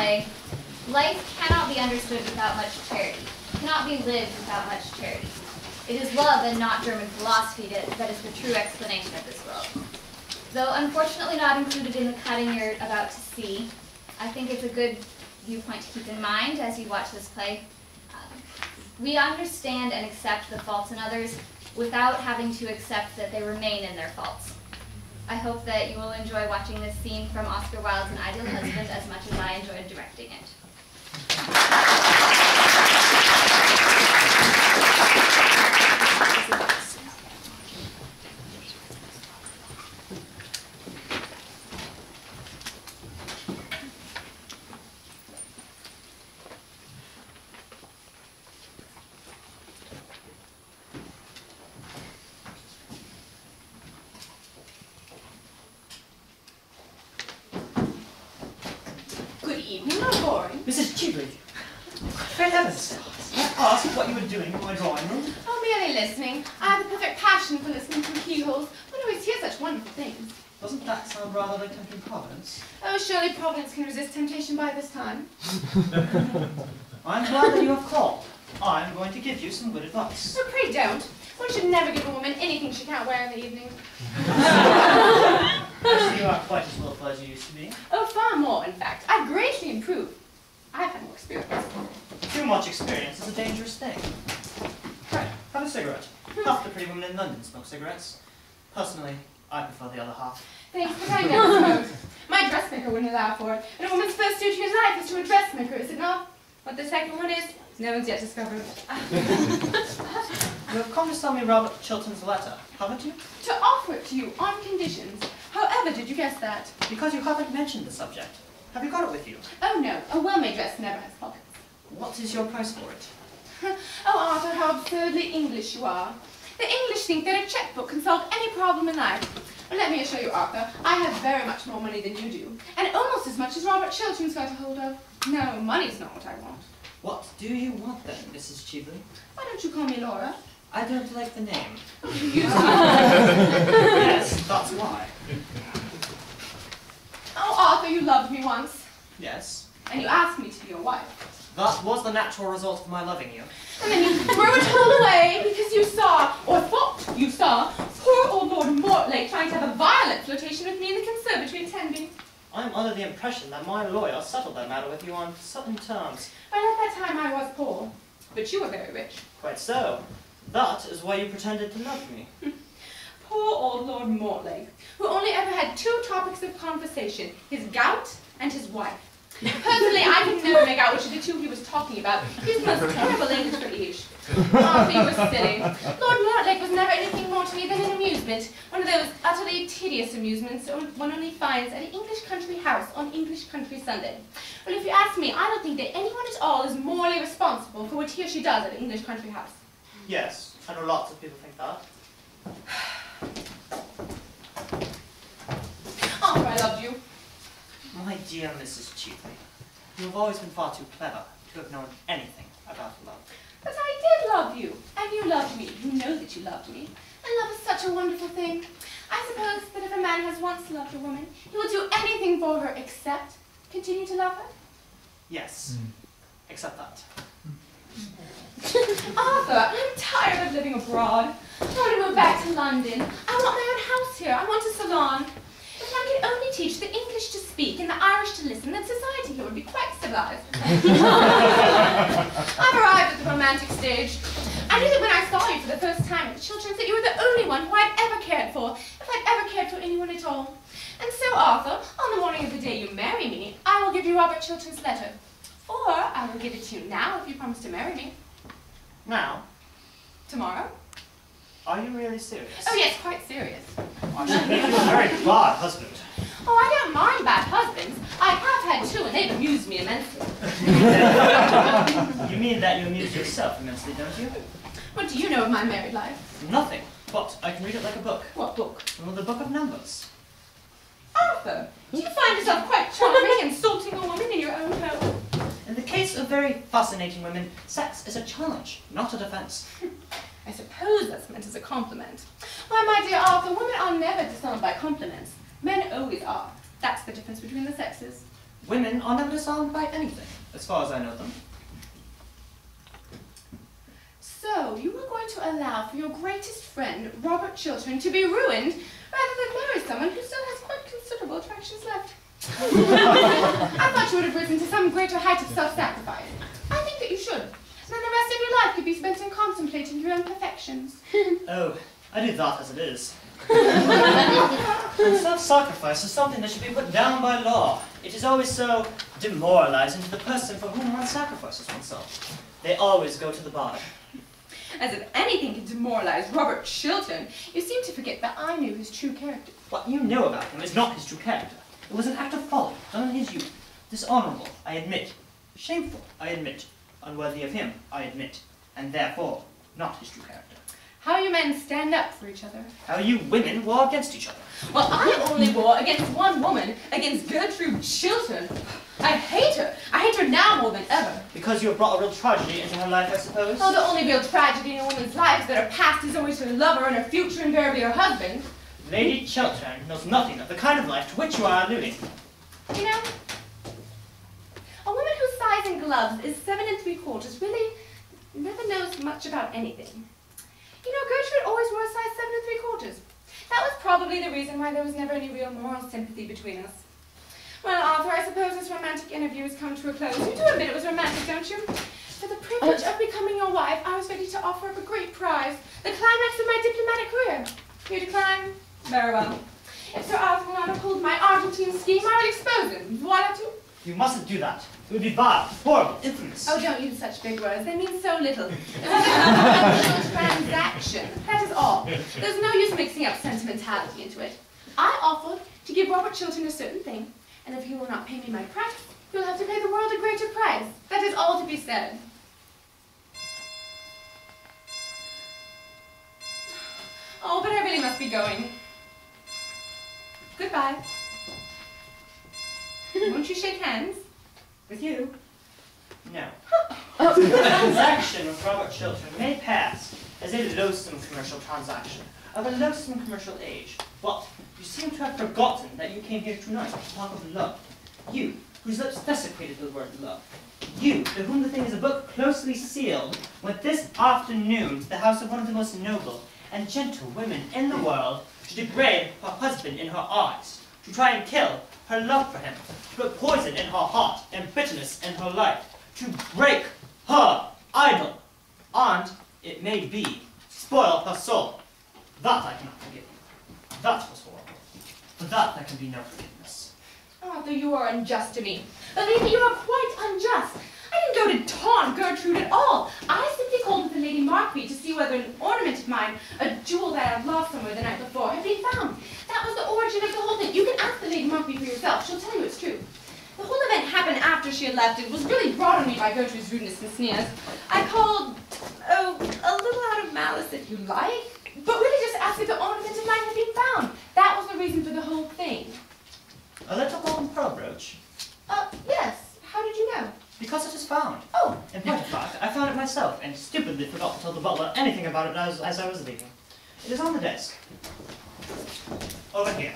play, life cannot be understood without much charity, cannot be lived without much charity. It is love and not German philosophy that is the true explanation of this world. Though unfortunately not included in the cutting you're about to see, I think it's a good viewpoint to keep in mind as you watch this play. We understand and accept the faults in others without having to accept that they remain in their faults. I hope that you will enjoy watching this scene from Oscar Wilde's An Ideal Husband as much as I enjoyed directing it. Mrs. Cheveley, great heavens! May I ask what you were doing in my drawing room? Oh, merely listening. I have a perfect passion for listening through keyholes. One always hears such wonderful things. Doesn't that sound rather like tempting Providence? Oh, surely Providence can resist temptation by this time. I'm glad that you have called. I'm going to give you some good advice. Oh, pray don't. One should never give a woman anything she can't wear in the evening. I see you are quite as willful as you used to be. Oh, far more, in fact. I've greatly improved. I've had more experience. Too much experience is a dangerous thing. Right, have a cigarette. Half the pretty women in London smoke cigarettes. Personally, I prefer the other half. Thanks, but I never smoke. My dressmaker wouldn't allow for it. And a woman's first duty in life is to a dressmaker, is it not? What the second one is, no one's yet discovered. You have come to sell me Robert Chiltern's letter, haven't you? To offer it to you on conditions. However did you guess that? Because you haven't mentioned the subject. Have you got it with you? Oh no, a well-made dress never has pockets. What is your price for it? Oh, Arthur, how absurdly English you are. The English think that a checkbook can solve any problem in life. Well, let me assure you, Arthur, I have very much more money than you do, and almost as much as Robert Chiltern's got a hold of. No, money's not what I want. What do you want then, Mrs. Cheveley? Why don't you call me Laura? I don't like the name. Oh, you Yes, that's why. Oh, Arthur, you loved me once, Yes. and you asked me to be your wife. That was the natural result of my loving you. And then you threw it all away because you saw, or thought you saw, poor old Lord Mortlake trying to have a violent flirtation with me in the conservatory in Tenby. I'm under the impression that my lawyer settled that matter with you on certain terms. Well, at that time I was poor, but you were very rich. Quite so. That is why you pretended to love me. Poor old Lord Mortlake, who only ever had two topics of conversation, his gout and his wife. Personally, I could never make out which of the two he was talking about. He's the most terrible language for each. Arthur, you were silly. Lord Mortlake was never anything more to me than an amusement. One of those utterly tedious amusements one only finds at an English country house on English country Sunday. Well, if you ask me, I don't think that anyone at all is morally responsible for what he or she does at an English country house. Yes, I know lots of people think that. Arthur, I loved you. My dear Mrs. Cheveley, you have always been far too clever to have known anything about love. But I did love you, and you loved me. You know that you loved me. And love is such a wonderful thing. I suppose that if a man has once loved a woman, he will do anything for her except continue to love her. Yes, except that. Arthur, I'm tired of living abroad. I want to move back to London. I want my own house here. I want a salon. If I could only teach the English to speak and the Irish to listen, then society here would be quite civilized. I've arrived at the romantic stage. I knew that when I saw you for the first time at the Chilterns that you were the only one who I'd ever cared for, if I'd ever cared for anyone at all. And so, Arthur, on the morning of the day you marry me, I will give you Robert Chiltern's letter. Or I will give it to you now if you promise to marry me. Now, Tomorrow? are you really serious? Oh yes, quite serious. I should make you a very bad husband. Oh, I don't mind bad husbands. I have had two, and they've amused me immensely. You mean that you amuse yourself immensely, don't you? What do you know of my married life? Nothing, but I can read it like a book. What book? Well, the book of numbers. Arthur, do you find yourself quite charming insulting a woman in your own home? In the case of very fascinating women, sex is a challenge, not a defense. I suppose that's meant as a compliment. Why, my dear Arthur, women are never disarmed by compliments. Men always are. That's the difference between the sexes. Women are never disarmed by anything, as far as I know them. So, you are going to allow for your greatest friend, Robert Chiltern, to be ruined rather than marry someone who still has quite considerable attractions left. I thought you would have risen to some greater height of self-sacrifice. I think that you should. And then the rest of your life could be spent in contemplating your own perfections. Oh, I do that as it is. And self-sacrifice is something that should be put down by law. It is always so demoralizing to the person for whom one sacrifices oneself. They always go to the bottom. As if anything could demoralize Robert Chiltern, you seem to forget that I knew his true character. What you know about him is not his true character. It was an act of folly, done in his youth. Dishonorable, I admit. Shameful, I admit. Unworthy of him, I admit. And therefore, not his true character. How you men stand up for each other. How you women war against each other. Well, I only war against one woman, against Gertrude Chiltern. I hate her. I hate her now more than ever. Because you have brought a real tragedy into her life, I suppose? Oh, the only real tragedy in a woman's life is that her past is always her lover and her future invariably her husband. Lady Chiltern knows nothing of the kind of life to which you are alluding. You know, a woman whose size in gloves is 7 3/4 really never knows much about anything. You know, Gertrude always wore a size 7 3/4. That was probably the reason why there was never any real moral sympathy between us. Well, Arthur, I suppose this romantic interview has come to a close. You do admit it was romantic, don't you? For the privilege of becoming your wife, I was ready to offer up a great prize, the climax of my diplomatic career. You decline? Very well. If Sir Arthur will not uphold my Argentine scheme, I will expose him. Voila tout. You mustn't do that. It would be vile, horrible, infamous. Oh, don't use such big words. They mean so little. It's a little transaction. That is all. There's no use mixing up sentimentality into it. I offered to give Robert Chiltern a certain thing, and if he will not pay me my price, he'll have to pay the world a greater price. That is all to be said. Oh, but I really must be going. Goodbye. Won't you shake hands? With you? No. The transaction with Robert Chiltern may pass as a loathsome commercial transaction of a loathsome commercial age. But you seem to have forgotten that you came here tonight to talk of love. You, whose lips desecrated the word love. You, to whom the thing is a book closely sealed, went this afternoon to the house of one of the most noble and gentle women in the world to degrade her husband in her eyes, to try and kill her love for him, to put poison in her heart and bitterness in her life, to break her idol, and, it may be, spoil her soul. That I cannot forgive. That was horrible. For that there can be no forgiveness. Arthur, you are unjust to me. Believe me, you are quite unjust. I didn't go to taunt Gertrude at all. I simply called with the Lady Markby to see whether an ornament of mine, a jewel that I had lost somewhere the night before, had been found. That was the origin of the whole thing. You can ask the Lady Markby for yourself. She'll tell you it's true. The whole event happened after she had left. It was really brought on me by Gertrude's rudeness and sneers. I called, oh, a little out of malice, if you like, but really just asked if the ornament of mine had been found. That was the reason for the whole thing. A little golden pearl brooch? Yes. How did you know? Because it is found. Oh. In point of fact, I found it myself, and stupidly forgot to tell the butler anything about it as I was leaving. It is on the desk. Over here.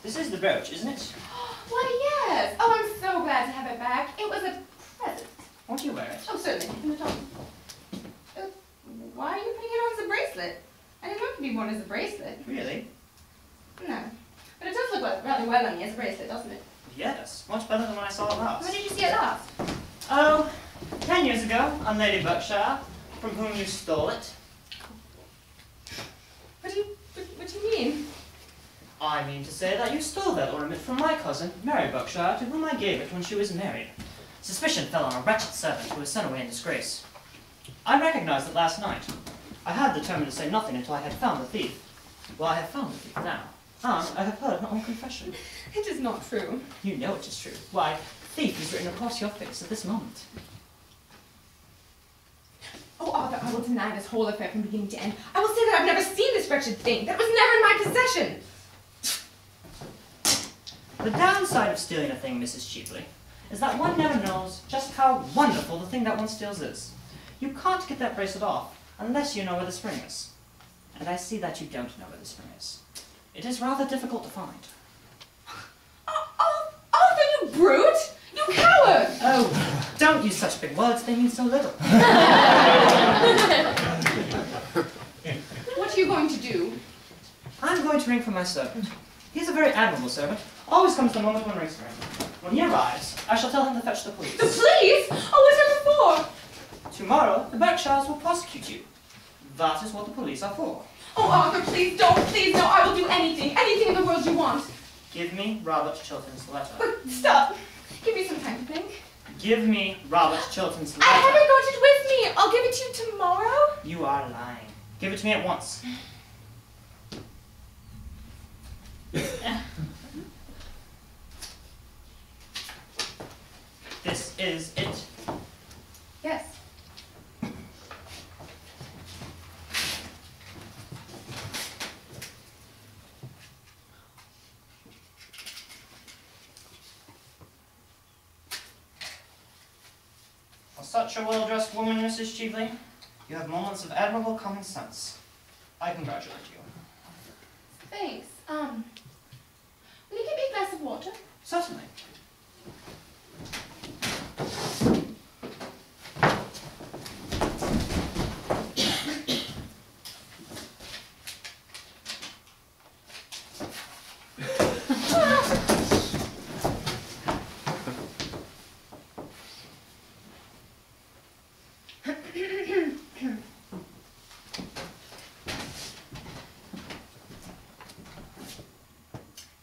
This is the brooch, isn't it? Why, yes. Oh, I'm so glad to have it back. It was a present. Won't you wear it? Oh, certainly. In the top. Why are you putting it on as a bracelet? I didn't know it could be worn as a bracelet. Really? No. But it does look rather well on me as a bracelet, doesn't it? Yes, much better than when I saw it last. When did you see it last? Oh, 10 years ago, on Lady Berkshire, from whom you stole it. What do you mean? I mean to say that you stole that ornament from my cousin, Mary Berkshire, to whom I gave it when she was married. Suspicion fell on a wretched servant who was sent away in disgrace. I recognized it last night. I had determined to say nothing until I had found the thief. Well, I have found the thief now, and I have heard her own confession. It is not true. You know it is true. Why, thief is written across your face at this moment. Oh, Arthur, I will deny this whole affair from beginning to end. I will say that I've never seen this wretched thing. That was never in my possession. The downside of stealing a thing, Mrs. Cheapley, is that one never knows just how wonderful the thing that one steals is. You can't get that bracelet off unless you know where the spring is. And I see that you don't know where the spring is. It is rather difficult to find. Oh, such big words, they mean so little. What are you going to do? I'm going to ring for my servant. He's a very admirable servant. Always comes the moment when rings for him. When he arrives, I shall tell him to fetch the police. The police? Oh, whatever for? Tomorrow, the Berkshires will prosecute you. That is what the police are for. Oh, Arthur, please don't. Please, no. I will do anything. Anything in the world you want. Give me Robert Chilton's letter. But stop. Give me some time to think. Give me Robert Chilton's letter. I haven't got it with me. I'll give it to you tomorrow. You are lying. Give it to me at once. This is it. Yes. For such a well-dressed woman, Mrs. Cheveley, you have moments of admirable common sense. I congratulate you. Thanks. Will you give me a glass of water? Certainly.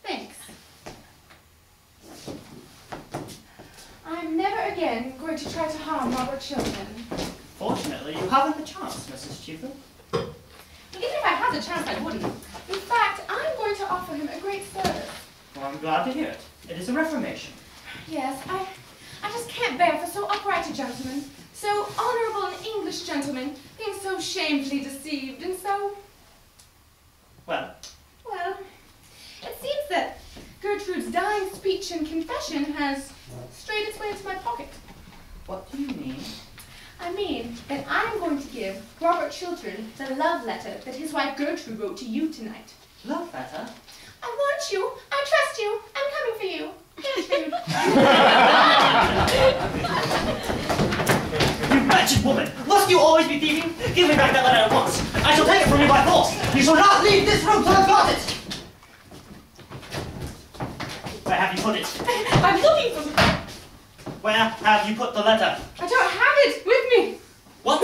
Thanks. I'm never again going to try to harm Robert Chilton. Fortunately, you haven't the chance, Mrs. Cheveley. Even if I had the chance, I wouldn't. In fact, I'm going to offer him a great service. Well, I'm glad to hear it. It is a reformation. Yes, I just can't bear for so upright a gentleman, so honourable an English gentleman, being so shamefully deceived and so... Well, Well, it seems that Gertrude's dying speech and confession has strayed its way into my pocket. what do you mean? I mean that I'm going to give Robert Chiltern the love letter that his wife Gertrude wrote to you tonight. Love letter? I want you. I trust you. I'm coming for you. Gertrude. You wretched woman! Must you always be thieving? Give me back that letter at once. I shall take it from you by force. You shall not leave this room till I've got it. Where have you put it? I'm looking for... Where have you put the letter? I don't have it with me. What?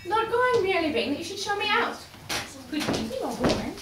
Not going merely being that you should show me out. Good evening, old woman.